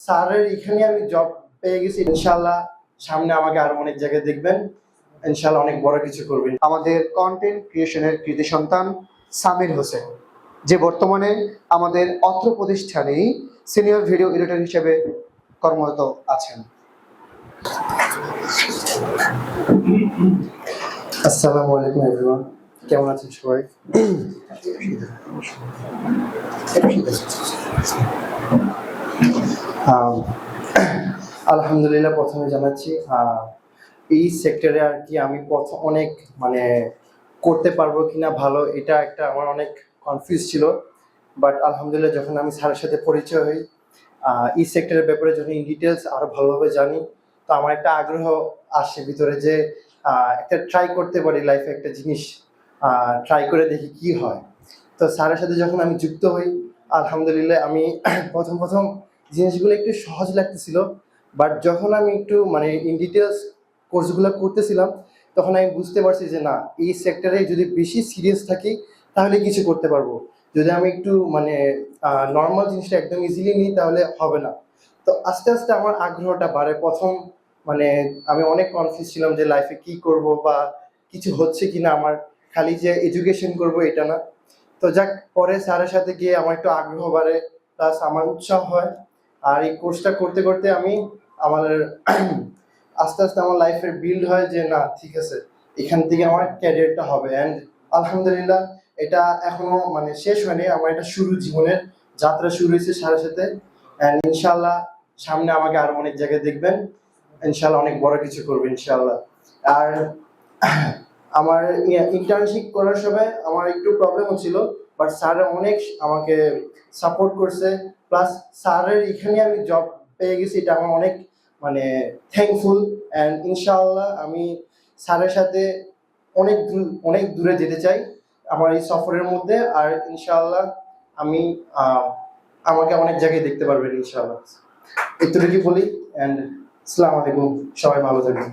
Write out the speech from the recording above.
স্যারের এখানে আমি জব পেয়ে গেছি। ইনশাআল্লাহ সামনে আমাকে আরো অনেক জায়গায় দেখবেন, ইনশাআল্লাহ অনেক বড় কিছু করবেন। আমাদের কন্টেন্ট ক্রিয়েশনের কৃতি সন্তান সামির হোসেন, যে বর্তমানে আমাদের অত্র প্রতিষ্ঠানেই সিনিয়র ভিডিও এডিটর হিসেবে কর্মরত আছেন। আসসালামু আলাইকুম এভরিওয়ান, কেমন আছেন সবাই? আলহামদুলিল্লাহ, প্রথমে জানাচ্ছি এই সেক্টরে আর কি আমি অনেক মানে করতে পারবো কিনা ভালো, এটা একটা আমার অনেক কনফিউজ ছিল। বাট আলহামদুলিল্লাহ যখন আমি স্যারের সাথে পরিচয় হই, এই সেক্টরের ব্যাপারে যখন ইন ডিটেলস আরো ভালোভাবে জানি, তো আমার একটা আগ্রহ আসে ভিতরে যে একটা ট্রাই করতে পারি লাইফে, একটা জিনিস ট্রাই করে দেখি কি হয়। তো স্যারের সাথে যখন আমি যুক্ত হই, আলহামদুলিল্লাহ আমি প্রথম জিনিসগুলো একটু সহজ লাগতেছিল। বাট যখন আমি একটু মানে ইন ডিটেলস কোর্সগুলো করতেছিলাম, তখন আমি বুঝতে পারছি যে না, এই সেক্টরে যদি বেশি সিরিয়াস থাকি তাহলে কিছু করতে পারবো। যদি আমি একটু মানে নর্মাল জিনিসটা একদম ইজিলি নিই তাহলে হবে না। তো আস্তে আস্তে আমার আগ্রহটা বাড়ে। প্রথম মানে আমি অনেক কনফিউজ ছিলাম যে লাইফে কি করব বা কিছু হচ্ছে কিনা আমার, খালি যে এডুকেশন করব এটা না। তো যাক, পরে স্যারের সাথে গিয়ে আমার একটু আগ্রহ বাড়ে, প্লাস আমার উৎসাহ হয়। আর এই কোর্সটা করতে করতে আমি আমার আস্তে আস্তে আমার লাইফের বিল্ড হয় যে না ঠিক আছে, এখান থেকে আমার ক্যারিয়ারটা হবে। অ্যান্ড আলহামদুলিল্লাহ এটা এখনো মানে শেষ হয়নি, আমার এটা শুরু, জীবনের যাত্রা শুরু হয়েছে স্যারের সাথে। অ্যান্ড ইনশাল্লাহ সামনে আমাকে আরো অনেক জায়গায় দেখবেন, ইনশাল্লাহ অনেক বড় কিছু করবে ইনশাল্লাহ। আর আমার ইন্টার্নশিপ করার সময় আমার একটু প্রবলেম হচ্ছিল, বাট স্যার অনেক আমাকে সাপোর্ট করছে। প্লাস স্যারের এখানে আমি জব পেয়ে গেছি, এটা আমার অনেক মানে থ্যাঙ্কফুল। অ্যান্ড ইনশাআল্লাহ আমি স্যারের সাথে অনেক দূরে যেতে চাই আমার এই সফরের মধ্যে। আর ইনশাআল্লাহ আমি আমাকে অনেক জায়গায় দেখতে পারবেন ইনশাআল্লাহ। এতটুকু বলি। অ্যান্ড আসসালামু আলাইকুম, সবাই ভালো থাকবেন।